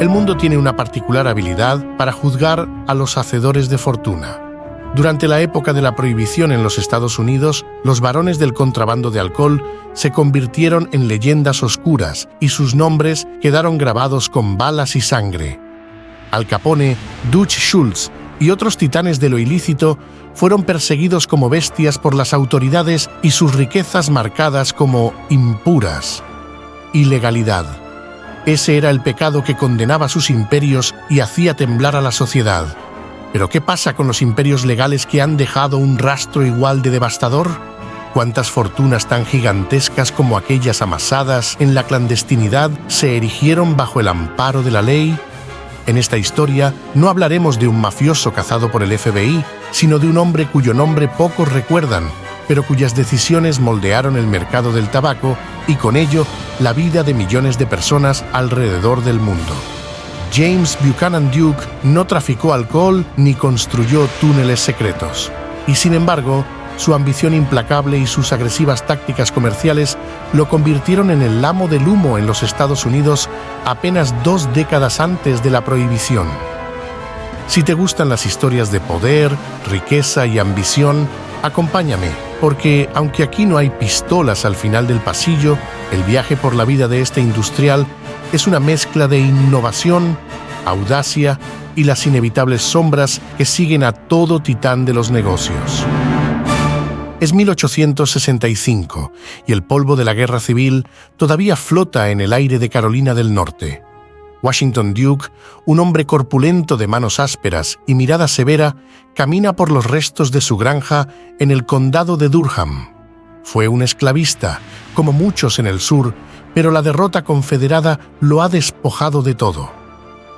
El mundo tiene una particular habilidad para juzgar a los hacedores de fortuna. Durante la época de la prohibición en los Estados Unidos, los varones del contrabando de alcohol se convirtieron en leyendas oscuras y sus nombres quedaron grabados con balas y sangre. Al Capone, Dutch Schultz y otros titanes de lo ilícito fueron perseguidos como bestias por las autoridades y sus riquezas marcadas como impuras. Ilegalidad. Ese era el pecado que condenaba sus imperios y hacía temblar a la sociedad. ¿Pero qué pasa con los imperios legales que han dejado un rastro igual de devastador? ¿Cuántas fortunas tan gigantescas como aquellas amasadas en la clandestinidad se erigieron bajo el amparo de la ley? En esta historia no hablaremos de un mafioso cazado por el FBI, sino de un hombre cuyo nombre pocos recuerdan, pero cuyas decisiones moldearon el mercado del tabaco y con ello la vida de millones de personas alrededor del mundo. James Buchanan Duke no traficó alcohol ni construyó túneles secretos. Y sin embargo, su ambición implacable y sus agresivas tácticas comerciales lo convirtieron en el amo del humo en los Estados Unidos apenas 2 décadas antes de la prohibición. Si te gustan las historias de poder, riqueza y ambición, acompáñame, porque aunque aquí no hay pistolas al final del pasillo, el viaje por la vida de este industrial es una mezcla de innovación, audacia y las inevitables sombras que siguen a todo titán de los negocios. Es 1865 y el polvo de la guerra civil todavía flota en el aire de Carolina del Norte. Washington Duke, un hombre corpulento de manos ásperas y mirada severa, camina por los restos de su granja en el condado de Durham. Fue un esclavista, como muchos en el sur, pero la derrota confederada lo ha despojado de todo: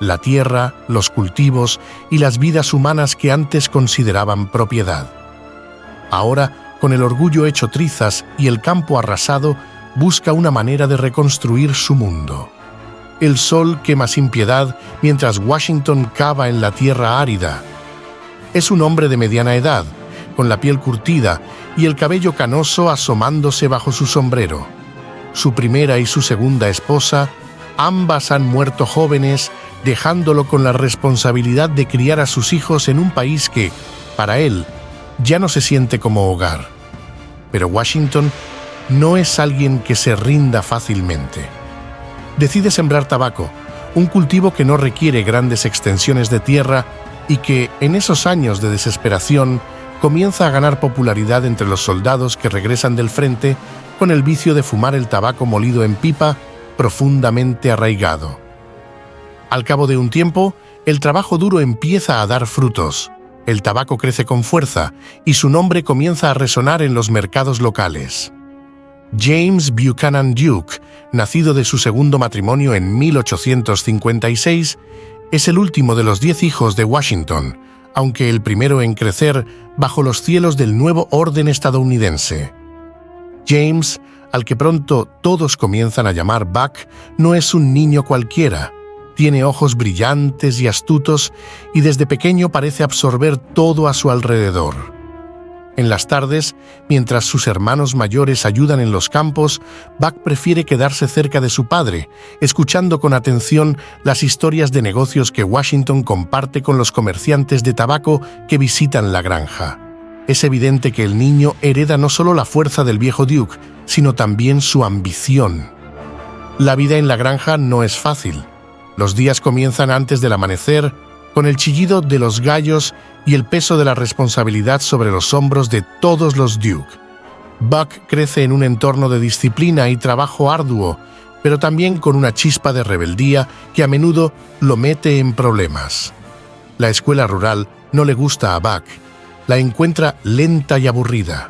la tierra, los cultivos y las vidas humanas que antes consideraban propiedad. Ahora, con el orgullo hecho trizas y el campo arrasado, busca una manera de reconstruir su mundo. El sol quema sin piedad mientras Washington cava en la tierra árida. Es un hombre de mediana edad, con la piel curtida y el cabello canoso asomándose bajo su sombrero. Su primera y su segunda esposa, ambas han muerto jóvenes, dejándolo con la responsabilidad de criar a sus hijos en un país que, para él, ya no se siente como hogar. Pero Washington no es alguien que se rinda fácilmente. Decide sembrar tabaco, un cultivo que no requiere grandes extensiones de tierra y que, en esos años de desesperación, comienza a ganar popularidad entre los soldados que regresan del frente con el vicio de fumar el tabaco molido en pipa, profundamente arraigado. Al cabo de un tiempo, el trabajo duro empieza a dar frutos. El tabaco crece con fuerza y su nombre comienza a resonar en los mercados locales. James Buchanan Duke, nacido de su segundo matrimonio en 1856, es el último de los 10 hijos de Washington, aunque el primero en crecer bajo los cielos del nuevo orden estadounidense. James, al que pronto todos comienzan a llamar Buck, no es un niño cualquiera. Tiene ojos brillantes y astutos y desde pequeño parece absorber todo a su alrededor. En las tardes, mientras sus hermanos mayores ayudan en los campos, Buck prefiere quedarse cerca de su padre, escuchando con atención las historias de negocios que Washington comparte con los comerciantes de tabaco que visitan la granja. Es evidente que el niño hereda no solo la fuerza del viejo Duke, sino también su ambición. La vida en la granja no es fácil. Los días comienzan antes del amanecer, con el chillido de los gallos y el peso de la responsabilidad sobre los hombros de todos los Duke. Buck crece en un entorno de disciplina y trabajo arduo, pero también con una chispa de rebeldía que a menudo lo mete en problemas. La escuela rural no le gusta a Buck, la encuentra lenta y aburrida.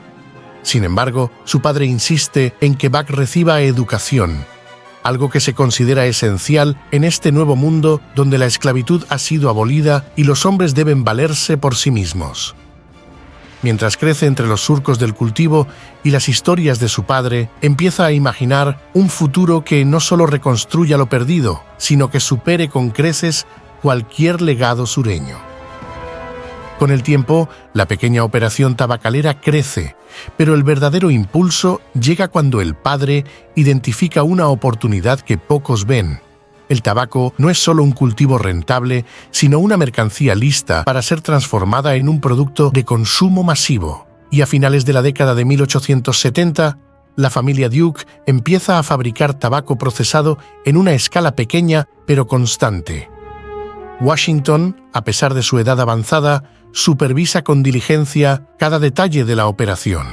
Sin embargo, su padre insiste en que Buck reciba educación, algo que se considera esencial en este nuevo mundo donde la esclavitud ha sido abolida y los hombres deben valerse por sí mismos. Mientras crece entre los surcos del cultivo y las historias de su padre, empieza a imaginar un futuro que no solo reconstruya lo perdido, sino que supere con creces cualquier legado sureño. Con el tiempo, la pequeña operación tabacalera crece, pero el verdadero impulso llega cuando el padre identifica una oportunidad que pocos ven, El tabaco no es solo un cultivo rentable, sino una mercancía lista para ser transformada en un producto de consumo masivo. Y a finales de la década de 1870, la familia Duke empieza a fabricar tabaco procesado en una escala pequeña pero constante. Washington, a pesar de su edad avanzada, supervisa con diligencia cada detalle de la operación.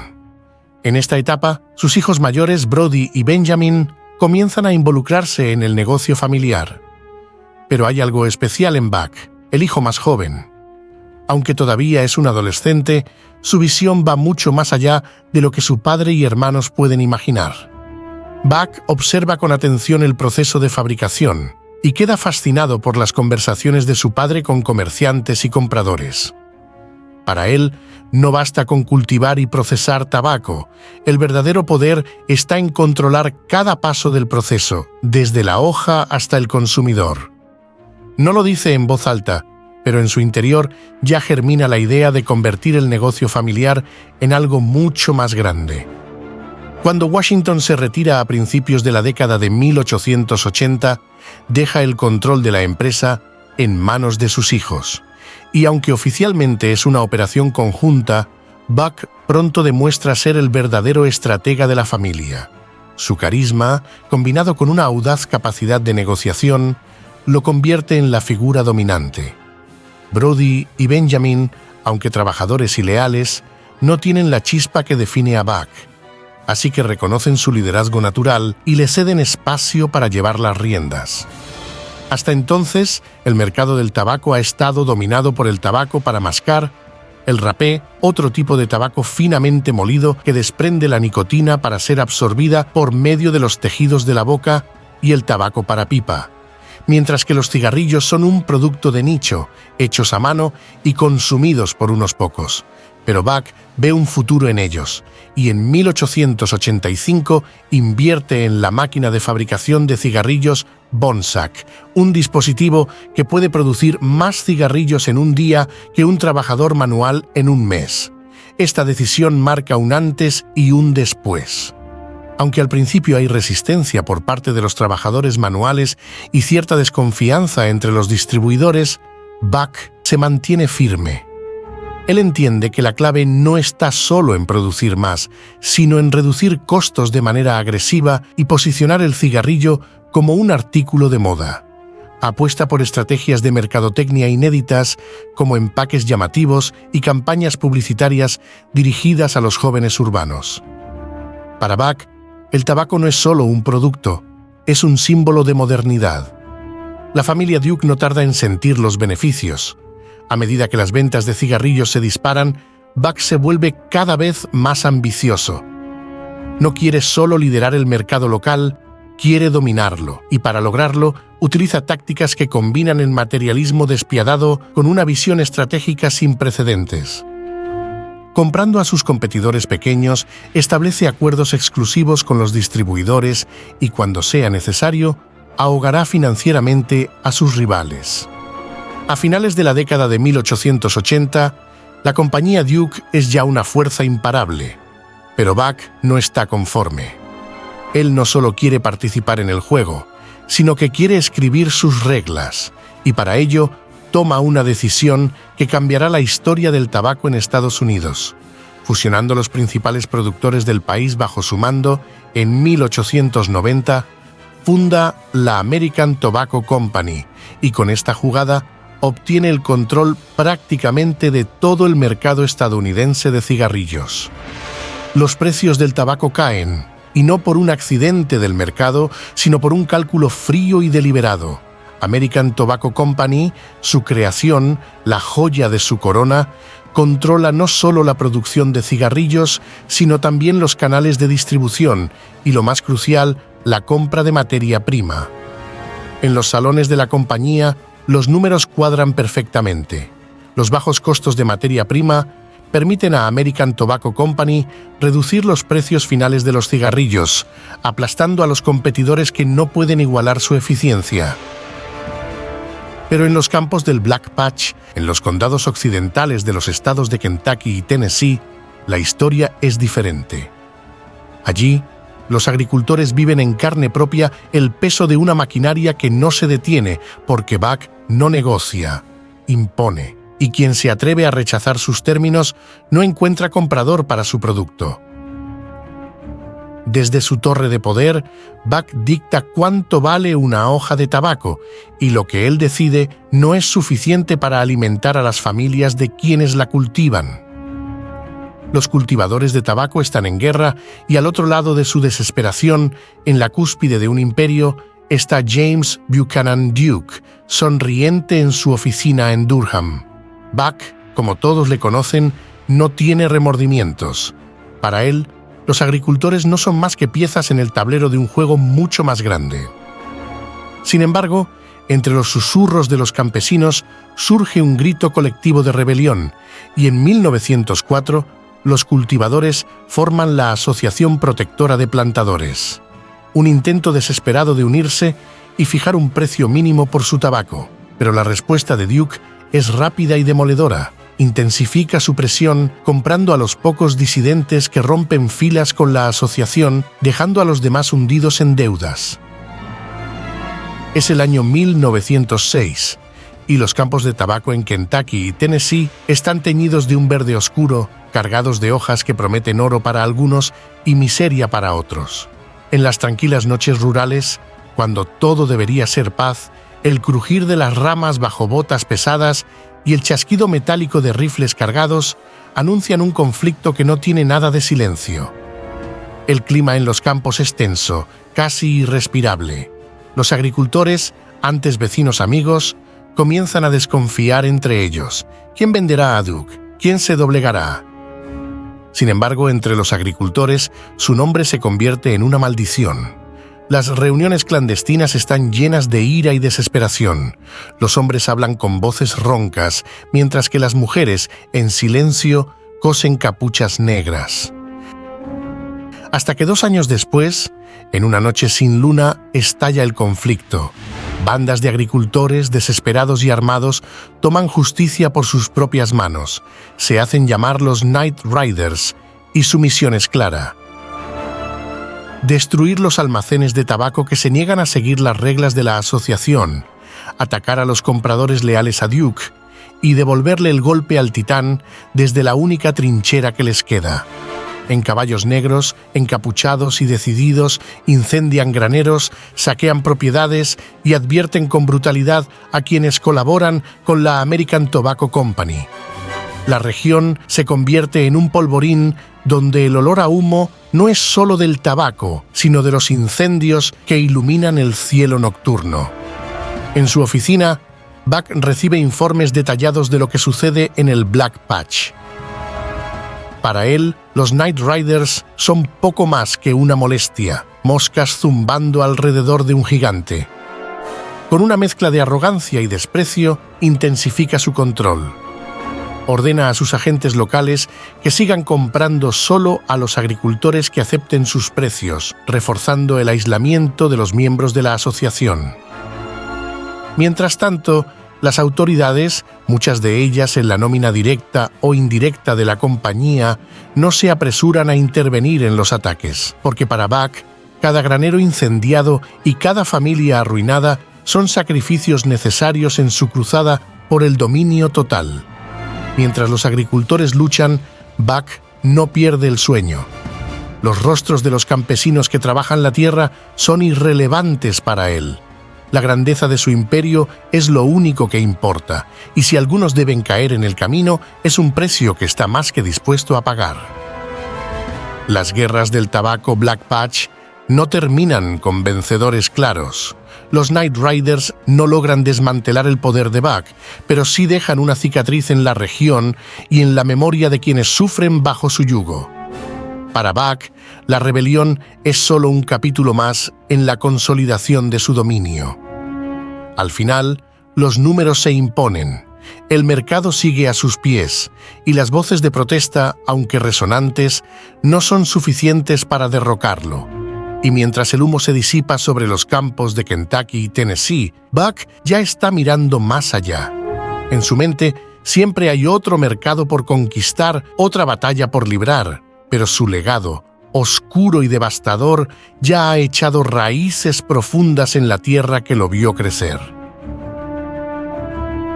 En esta etapa, sus hijos mayores, Brody y Benjamin, comienzan a involucrarse en el negocio familiar. Pero hay algo especial en Buck, el hijo más joven. Aunque todavía es un adolescente, su visión va mucho más allá de lo que su padre y hermanos pueden imaginar. Buck observa con atención el proceso de fabricación y queda fascinado por las conversaciones de su padre con comerciantes y compradores. Para él, no basta con cultivar y procesar tabaco. El verdadero poder está en controlar cada paso del proceso, desde la hoja hasta el consumidor. No lo dice en voz alta, pero en su interior ya germina la idea de convertir el negocio familiar en algo mucho más grande. Cuando Washington se retira a principios de la década de 1880, deja el control de la empresa en manos de sus hijos. Y aunque oficialmente es una operación conjunta, Buck pronto demuestra ser el verdadero estratega de la familia. Su carisma, combinado con una audaz capacidad de negociación, lo convierte en la figura dominante. Brody y Benjamin, aunque trabajadores y leales, no tienen la chispa que define a Buck, así que reconocen su liderazgo natural y le ceden espacio para llevar las riendas. Hasta entonces, el mercado del tabaco ha estado dominado por el tabaco para mascar, el rapé, otro tipo de tabaco finamente molido que desprende la nicotina para ser absorbida por medio de los tejidos de la boca, y el tabaco para pipa, mientras que los cigarrillos son un producto de nicho, hechos a mano y consumidos por unos pocos. Pero Buck ve un futuro en ellos, y en 1885 invierte en la máquina de fabricación de cigarrillos Bonsack, un dispositivo que puede producir más cigarrillos en un día que un trabajador manual en un mes. Esta decisión marca un antes y un después. Aunque al principio hay resistencia por parte de los trabajadores manuales y cierta desconfianza entre los distribuidores, Buck se mantiene firme. Él entiende que la clave no está solo en producir más, sino en reducir costos de manera agresiva y posicionar el cigarrillo como un artículo de moda. Apuesta por estrategias de mercadotecnia inéditas, como empaques llamativos y campañas publicitarias dirigidas a los jóvenes urbanos. Para Buck, el tabaco no es solo un producto, es un símbolo de modernidad. La familia Duke no tarda en sentir los beneficios. A medida que las ventas de cigarrillos se disparan, Buck se vuelve cada vez más ambicioso. No quiere solo liderar el mercado local, quiere dominarlo, y para lograrlo, utiliza tácticas que combinan el materialismo despiadado con una visión estratégica sin precedentes. Comprando a sus competidores pequeños, establece acuerdos exclusivos con los distribuidores y, cuando sea necesario, ahogará financieramente a sus rivales. A finales de la década de 1880, la compañía Duke es ya una fuerza imparable, pero Buck no está conforme. Él no solo quiere participar en el juego, sino que quiere escribir sus reglas, y para ello toma una decisión que cambiará la historia del tabaco en Estados Unidos. Fusionando los principales productores del país bajo su mando, en 1890 funda la American Tobacco Company, y con esta jugada obtiene el control prácticamente de todo el mercado estadounidense de cigarrillos. Los precios del tabaco caen, y no por un accidente del mercado, sino por un cálculo frío y deliberado. American Tobacco Company, su creación, la joya de su corona, controla no solo la producción de cigarrillos, sino también los canales de distribución y, lo más crucial, la compra de materia prima. En los salones de la compañía, los números cuadran perfectamente. Los bajos costos de materia prima permiten a American Tobacco Company reducir los precios finales de los cigarrillos, aplastando a los competidores que no pueden igualar su eficiencia. Pero en los campos del Black Patch, en los condados occidentales de los estados de Kentucky y Tennessee, la historia es diferente. Allí, Los agricultores viven en carne propia el peso de una maquinaria que no se detiene, porque Buck no negocia, impone, y quien se atreve a rechazar sus términos no encuentra comprador para su producto. Desde su torre de poder, Buck dicta cuánto vale una hoja de tabaco, y lo que él decide no es suficiente para alimentar a las familias de quienes la cultivan. Los cultivadores de tabaco están en guerra y al otro lado de su desesperación, en la cúspide de un imperio, está James Buchanan Duke, sonriente en su oficina en Durham. Buck, como todos le conocen, no tiene remordimientos. Para él, los agricultores no son más que piezas en el tablero de un juego mucho más grande. Sin embargo, entre los susurros de los campesinos surge un grito colectivo de rebelión, y en 1904, los cultivadores forman la Asociación Protectora de Plantadores, un intento desesperado de unirse y fijar un precio mínimo por su tabaco. Pero la respuesta de Duke es rápida y demoledora. Intensifica su presión comprando a los pocos disidentes que rompen filas con la asociación, dejando a los demás hundidos en deudas. Es el año 1906, y los campos de tabaco en Kentucky y Tennessee están teñidos de un verde oscuro, cargados de hojas que prometen oro para algunos y miseria para otros. En las tranquilas noches rurales, cuando todo debería ser paz, el crujir de las ramas bajo botas pesadas y el chasquido metálico de rifles cargados anuncian un conflicto que no tiene nada de silencio. El clima en los campos es tenso, casi irrespirable. Los agricultores, antes vecinos amigos, comienzan a desconfiar entre ellos. ¿Quién venderá a Duke? ¿Quién se doblegará? Sin embargo, entre los agricultores, su nombre se convierte en una maldición. Las reuniones clandestinas están llenas de ira y desesperación. Los hombres hablan con voces roncas, mientras que las mujeres, en silencio, cosen capuchas negras. Hasta que 2 años después, en una noche sin luna, estalla el conflicto. Bandas de agricultores, desesperados y armados, toman justicia por sus propias manos. Se hacen llamar los Night Riders, y su misión es clara: destruir los almacenes de tabaco que se niegan a seguir las reglas de la asociación, atacar a los compradores leales a Duke y devolverle el golpe al titán desde la única trinchera que les queda. En caballos negros, encapuchados y decididos, incendian graneros, saquean propiedades y advierten con brutalidad a quienes colaboran con la American Tobacco Company. La región se convierte en un polvorín donde el olor a humo no es solo del tabaco, sino de los incendios que iluminan el cielo nocturno. En su oficina, Buck recibe informes detallados de lo que sucede en el Black Patch. Para él, los Night Riders son poco más que una molestia, moscas zumbando alrededor de un gigante. Con una mezcla de arrogancia y desprecio, intensifica su control. Ordena a sus agentes locales que sigan comprando solo a los agricultores que acepten sus precios, reforzando el aislamiento de los miembros de la asociación. Mientras tanto, las autoridades, muchas de ellas en la nómina directa o indirecta de la compañía, no se apresuran a intervenir en los ataques, porque para Buck, cada granero incendiado y cada familia arruinada son sacrificios necesarios en su cruzada por el dominio total. Mientras los agricultores luchan, Buck no pierde el sueño. Los rostros de los campesinos que trabajan la tierra son irrelevantes para él. La grandeza de su imperio es lo único que importa, y si algunos deben caer en el camino, es un precio que está más que dispuesto a pagar. Las guerras del tabaco Black Patch no terminan con vencedores claros. Los Night Riders no logran desmantelar el poder de Buck, pero sí dejan una cicatriz en la región y en la memoria de quienes sufren bajo su yugo. Para Buck, la rebelión es solo un capítulo más en la consolidación de su dominio. Al final, los números se imponen, el mercado sigue a sus pies, y las voces de protesta, aunque resonantes, no son suficientes para derrocarlo. Y mientras el humo se disipa sobre los campos de Kentucky y Tennessee, Buck ya está mirando más allá. En su mente siempre hay otro mercado por conquistar, otra batalla por librar, pero su legado oscuro y devastador, ya ha echado raíces profundas en la tierra que lo vio crecer.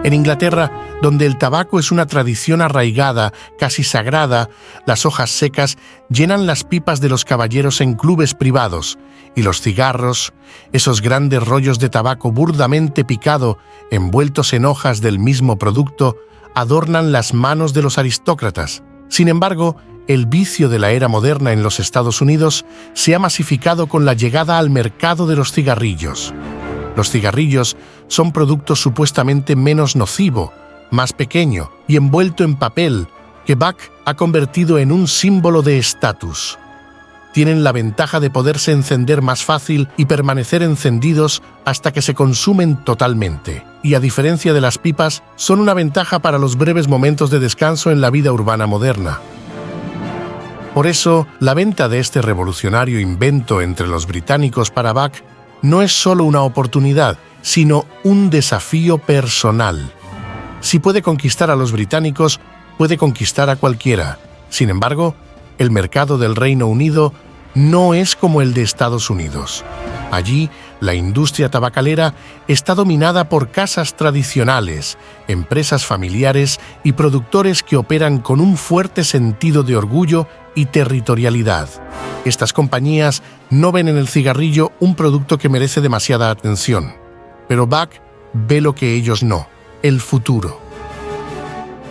En Inglaterra, donde el tabaco es una tradición arraigada, casi sagrada, las hojas secas llenan las pipas de los caballeros en clubes privados, y los cigarros, esos grandes rollos de tabaco burdamente picado, envueltos en hojas del mismo producto, adornan las manos de los aristócratas. Sin embargo, el vicio de la era moderna en los Estados Unidos se ha masificado con la llegada al mercado de los cigarrillos. Los cigarrillos son productos supuestamente menos nocivo, más pequeño y envuelto en papel, que Buck ha convertido en un símbolo de estatus. Tienen la ventaja de poderse encender más fácil y permanecer encendidos hasta que se consumen totalmente. Y a diferencia de las pipas, son una ventaja para los breves momentos de descanso en la vida urbana moderna. Por eso, la venta de este revolucionario invento entre los británicos para Buck no es solo una oportunidad, sino un desafío personal. Si puede conquistar a los británicos, puede conquistar a cualquiera. Sin embargo, el mercado del Reino Unido no es como el de Estados Unidos. Allí, la industria tabacalera está dominada por casas tradicionales, empresas familiares y productores que operan con un fuerte sentido de orgullo y territorialidad. Estas compañías no ven en el cigarrillo un producto que merece demasiada atención, pero Buck ve lo que ellos no, el futuro.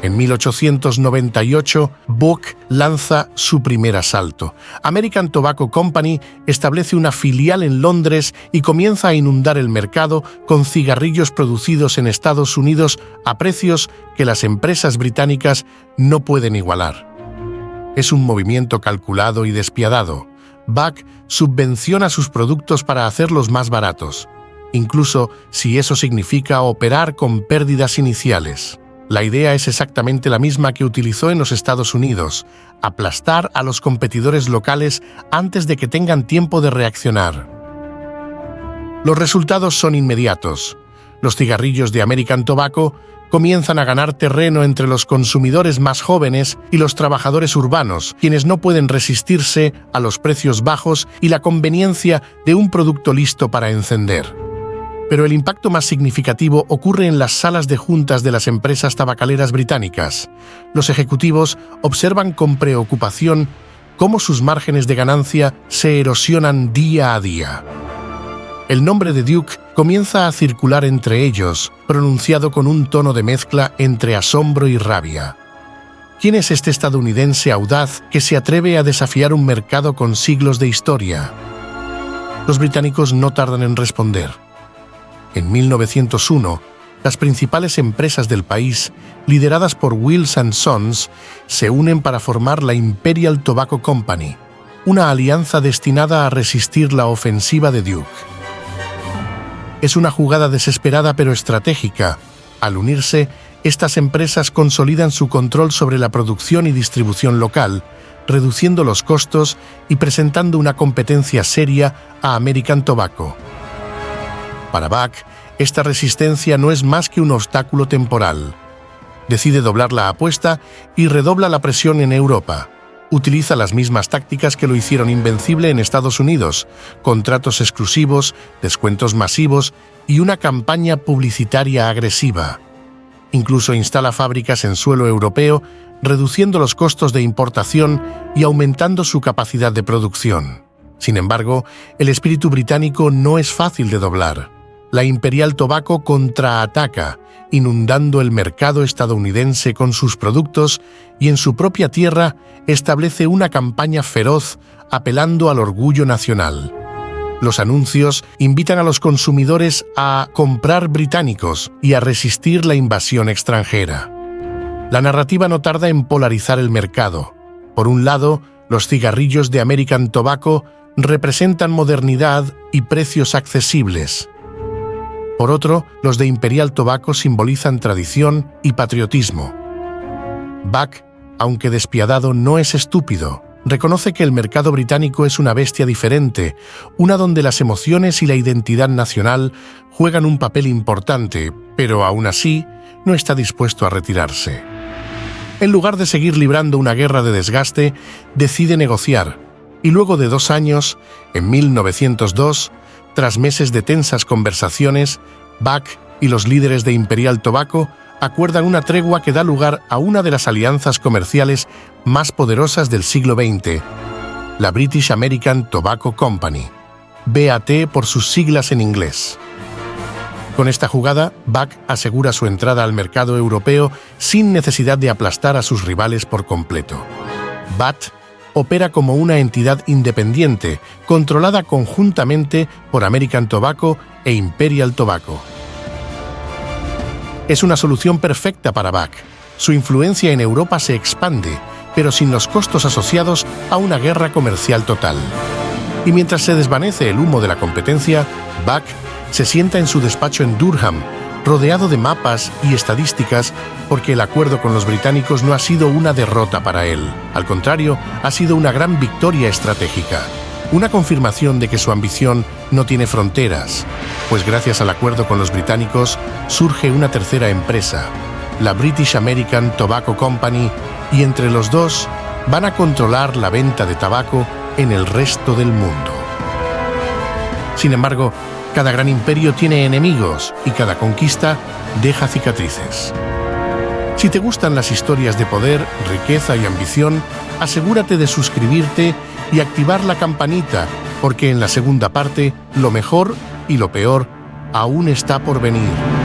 En 1898, Buck lanza su primer asalto. American Tobacco Company establece una filial en Londres y comienza a inundar el mercado con cigarrillos producidos en Estados Unidos a precios que las empresas británicas no pueden igualar. Es un movimiento calculado y despiadado. Buck subvenciona sus productos para hacerlos más baratos, incluso si eso significa operar con pérdidas iniciales. La idea es exactamente la misma que utilizó en los Estados Unidos: aplastar a los competidores locales antes de que tengan tiempo de reaccionar. Los resultados son inmediatos. Los cigarrillos de American Tobacco comienzan a ganar terreno entre los consumidores más jóvenes y los trabajadores urbanos, quienes no pueden resistirse a los precios bajos y la conveniencia de un producto listo para encender. Pero el impacto más significativo ocurre en las salas de juntas de las empresas tabacaleras británicas. Los ejecutivos observan con preocupación cómo sus márgenes de ganancia se erosionan día a día. El nombre de Duke comienza a circular entre ellos, pronunciado con un tono de mezcla entre asombro y rabia. ¿Quién es este estadounidense audaz que se atreve a desafiar un mercado con siglos de historia? Los británicos no tardan en responder. En 1901, las principales empresas del país, lideradas por Wills & Sons, se unen para formar la Imperial Tobacco Company, una alianza destinada a resistir la ofensiva de Duke. Es una jugada desesperada pero estratégica. Al unirse, estas empresas consolidan su control sobre la producción y distribución local, reduciendo los costos y presentando una competencia seria a American Tobacco. Para Buck, esta resistencia no es más que un obstáculo temporal. Decide doblar la apuesta y redobla la presión en Europa. Utiliza las mismas tácticas que lo hicieron invencible en Estados Unidos: contratos exclusivos, descuentos masivos y una campaña publicitaria agresiva. Incluso instala fábricas en suelo europeo, reduciendo los costos de importación y aumentando su capacidad de producción. Sin embargo, el espíritu británico no es fácil de doblar. La Imperial Tobacco contraataca, inundando el mercado estadounidense con sus productos, y en su propia tierra establece una campaña feroz apelando al orgullo nacional. Los anuncios invitan a los consumidores a comprar británicos y a resistir la invasión extranjera. La narrativa no tarda en polarizar el mercado. Por un lado, los cigarrillos de American Tobacco representan modernidad y precios accesibles. Por otro, los de Imperial Tobacco simbolizan tradición y patriotismo. Buck, aunque despiadado, no es estúpido. Reconoce que el mercado británico es una bestia diferente, una donde las emociones y la identidad nacional juegan un papel importante, pero aún así no está dispuesto a retirarse. En lugar de seguir librando una guerra de desgaste, decide negociar. Y luego de 2 años, en 1902, tras meses de tensas conversaciones, Buck y los líderes de Imperial Tobacco acuerdan una tregua que da lugar a una de las alianzas comerciales más poderosas del siglo XX, la British American Tobacco Company, BAT por sus siglas en inglés. Con esta jugada, Buck asegura su entrada al mercado europeo sin necesidad de aplastar a sus rivales por completo. BAT opera como una entidad independiente, controlada conjuntamente por American Tobacco e Imperial Tobacco. Es una solución perfecta para Buck. Su influencia en Europa se expande, pero sin los costos asociados a una guerra comercial total. Y mientras se desvanece el humo de la competencia, Buck se sienta en su despacho en Durham, rodeado de mapas y estadísticas, porque el acuerdo con los británicos no ha sido una derrota para él. Al contrario, ha sido una gran victoria estratégica. Una confirmación de que su ambición no tiene fronteras, pues gracias al acuerdo con los británicos surge una tercera empresa, la British American Tobacco Company, y entre los dos van a controlar la venta de tabaco en el resto del mundo. Sin embargo, cada gran imperio tiene enemigos y cada conquista deja cicatrices. Si te gustan las historias de poder, riqueza y ambición, asegúrate de suscribirte y activar la campanita, porque en la segunda parte, lo mejor y lo peor aún está por venir.